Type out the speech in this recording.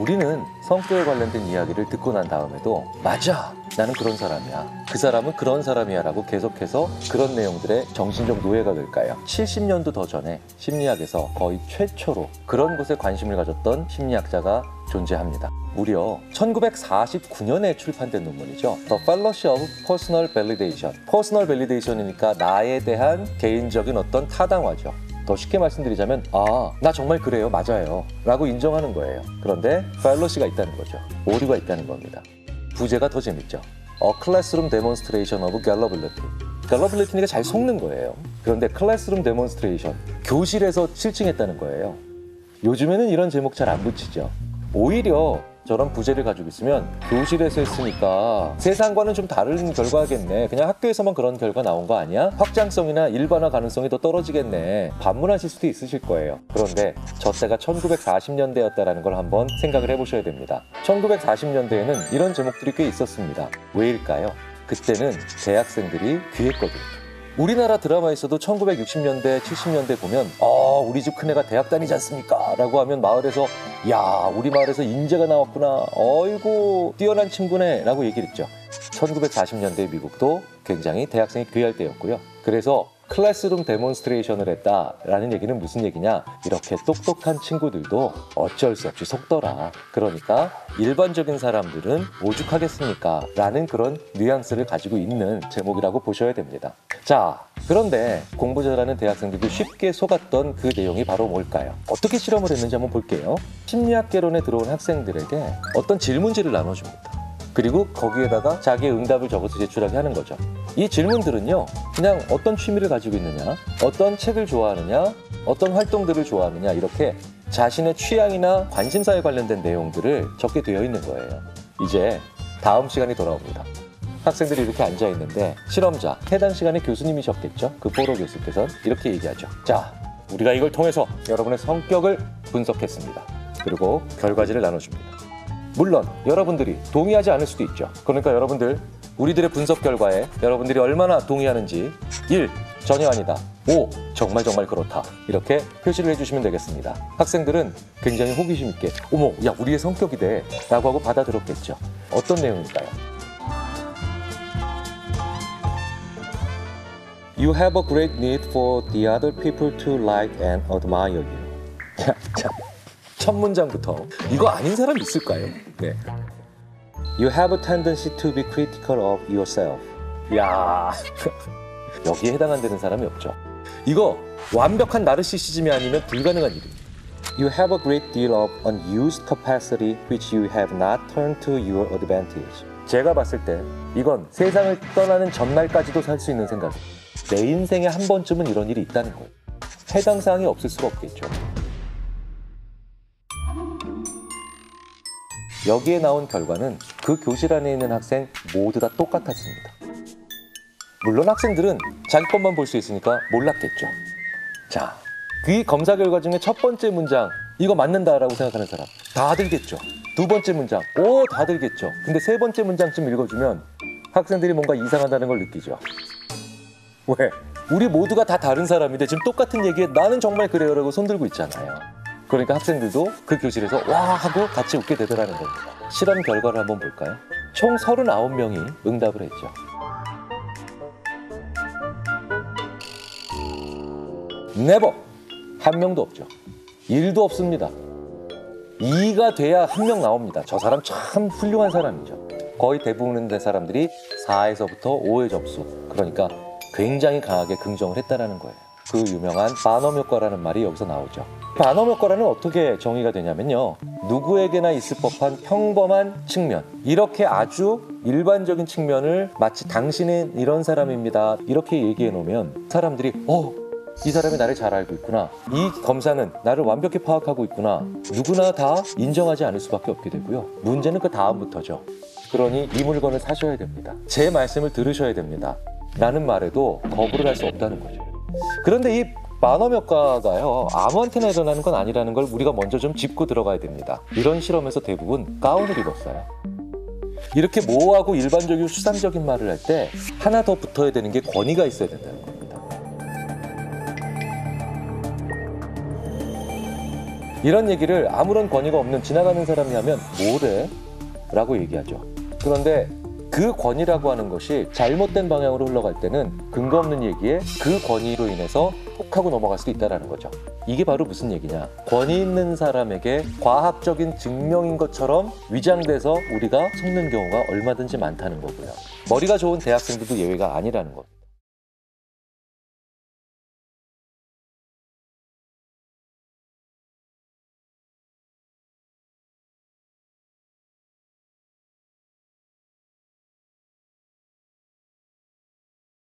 우리는 성격에 관련된 이야기를 듣고 난 다음에도 맞아! 나는 그런 사람이야. 그 사람은 그런 사람이야 라고 계속해서 그런 내용들의 정신적 노예가 될까요? 70년도 더 전에 심리학에서 거의 최초로 그런 것에 관심을 가졌던 심리학자가 존재합니다. 무려 1949년에 출판된 논문이죠. The Fallacy of Personal Validation. Personal Validation이니까 나에 대한 개인적인 어떤 타당화죠. 더 쉽게 말씀드리자면 나 정말 그래요. 맞아요. 라고 인정하는 거예요. 그런데 fallacy가 있다는 거죠. 오류가 있다는 겁니다. 부제가 더 재밌죠. A Classroom Demonstration of Gullibility. Gullibility니까 잘 속는 거예요. 그런데 Classroom Demonstration, 교실에서 실증했다는 거예요. 요즘에는 이런 제목 잘 안 붙이죠. 오히려 저런 부제를 가지고 있으면 교실에서 했으니까 세상과는 좀 다른 결과겠네. 그냥 학교에서만 그런 결과 나온 거 아니야? 확장성이나 일반화 가능성이 더 떨어지겠네. 반문하실 수도 있으실 거예요. 그런데 저 때가 1940년대였다는 걸 한번 생각을 해보셔야 됩니다. 1940년대에는 이런 제목들이 꽤 있었습니다. 왜일까요? 그때는 대학생들이 귀했거든요. 우리나라 드라마에서도 1960년대, 70년대 보면 우리 집 큰애가 대학 다니지 않습니까? 라고 하면 마을에서 야, 우리 마을에서 인재가 나왔구나. 어이구, 뛰어난 친구네. 라고 얘기를 했죠. 1940년대 미국도 굉장히 대학생이 귀할 때였고요. 그래서 클래스룸 데몬스트레이션을 했다라는 얘기는 무슨 얘기냐? 이렇게 똑똑한 친구들도 어쩔 수 없이 속더라. 그러니까 일반적인 사람들은 오죽하겠습니까? 라는 그런 뉘앙스를 가지고 있는 제목이라고 보셔야 됩니다. 자, 그런데 공부 잘하는 대학생들도 쉽게 속았던 그 내용이 바로 뭘까요? 어떻게 실험을 했는지 한번 볼게요. 심리학개론에 들어온 학생들에게 어떤 질문지를 나눠줍니다. 그리고 거기에다가 자기의 응답을 적어서 제출하게 하는 거죠. 이 질문들은요, 그냥 어떤 취미를 가지고 있느냐, 어떤 책을 좋아하느냐, 어떤 활동들을 좋아하느냐, 이렇게 자신의 취향이나 관심사에 관련된 내용들을 적게 되어 있는 거예요. 이제 다음 시간이 돌아옵니다. 학생들이 이렇게 앉아있는데 실험자, 해당 시간에 교수님이셨겠죠? 그 포로 교수께서 이렇게 얘기하죠. 자, 우리가 이걸 통해서 여러분의 성격을 분석했습니다. 그리고 결과지를 나눠줍니다. 물론 여러분들이 동의하지 않을 수도 있죠. 그러니까 여러분들 우리들의 분석 결과에 여러분들이 얼마나 동의하는지 1. 전혀 아니다. 5. 정말 그렇다. 이렇게 표시를 해주시면 되겠습니다. 학생들은 굉장히 호기심 있게 어머, 야, 우리의 성격이 돼 라고 하고 받아들였겠죠. 어떤 내용일까요? You have a great need for the other people to like and admire you. 자. 첫 문장부터 이거 아닌 사람 있을까요? 네. You have a tendency to be critical of yourself. 야, 여기에 해당 안 되는 사람이 없죠. 이거 완벽한 나르시시즘이 아니면 불가능한 일입니다. You have a great deal of unused capacity which you have not turned to your advantage. 제가 봤을 때 이건 세상을 떠나는 전날까지도 살 수 있는 생각이에요. 내 인생에 한 번쯤은 이런 일이 있다는 거예요. 해당 사항이 없을 수가 없겠죠. 여기에 나온 결과는 그 교실 안에 있는 학생 모두 다 똑같았습니다. 물론 학생들은 자기 것만 볼 수 있으니까 몰랐겠죠. 자, 그 검사 결과 중에 첫 번째 문장 이거 맞는다라고 생각하는 사람 다 들겠죠. 두 번째 문장 다 들겠죠. 근데 세 번째 문장쯤 읽어주면 학생들이 뭔가 이상하다는 걸 느끼죠. 왜? 우리 모두가 다 다른 사람인데 지금 똑같은 얘기에 나는 정말 그래요 라고 손들고 있잖아요. 그러니까 학생들도 그 교실에서 와 하고 같이 웃게 되더라는 겁니다. 실험 결과를 한번 볼까요? 총 39명이 응답을 했죠. 네버! 한 명도 없죠. 1도 없습니다. 2가 돼야 한 명 나옵니다. 저 사람 참 훌륭한 사람이죠. 거의 대부분의 사람들이 4에서부터 5의 접수. 그러니까 굉장히 강하게 긍정을 했다는 거예요. 그 유명한 반엄 효과라는 말이 여기서 나오죠. 반엄 효과라는 어떻게 정의가 되냐면요. 누구에게나 있을 법한 평범한 측면. 이렇게 아주 일반적인 측면을 마치 당신은 이런 사람입니다. 이렇게 얘기해 놓으면 사람들이 이 사람이 나를 잘 알고 있구나. 이 검사는 나를 완벽히 파악하고 있구나. 누구나 다 인정하지 않을 수밖에 없게 되고요. 문제는 그 다음부터죠. 그러니 이 물건을 사셔야 됩니다. 제 말씀을 들으셔야 됩니다. 라는 말에도 거부를 할 수 없다는 거죠. 그런데 이 반엄 효과가요, 아무한테나 일어나는 건 아니라는 걸 우리가 먼저 좀 짚고 들어가야 됩니다. 이런 실험에서 대부분 가운을 입었어요. 이렇게 모호하고 일반적이고 수상적인 말을 할 때 하나 더 붙어야 되는 게 권위가 있어야 된다는 겁니다. 이런 얘기를 아무런 권위가 없는 지나가는 사람이 하면 뭐래? 라고 얘기하죠. 그런데 그 권위라고 하는 것이 잘못된 방향으로 흘러갈 때는 근거 없는 얘기에 그 권위로 인해서 혹하고 넘어갈 수도 있다는 거죠. 이게 바로 무슨 얘기냐? 권위 있는 사람에게 과학적인 증명인 것처럼 위장돼서 우리가 속는 경우가 얼마든지 많다는 거고요. 머리가 좋은 대학생들도 예외가 아니라는 것.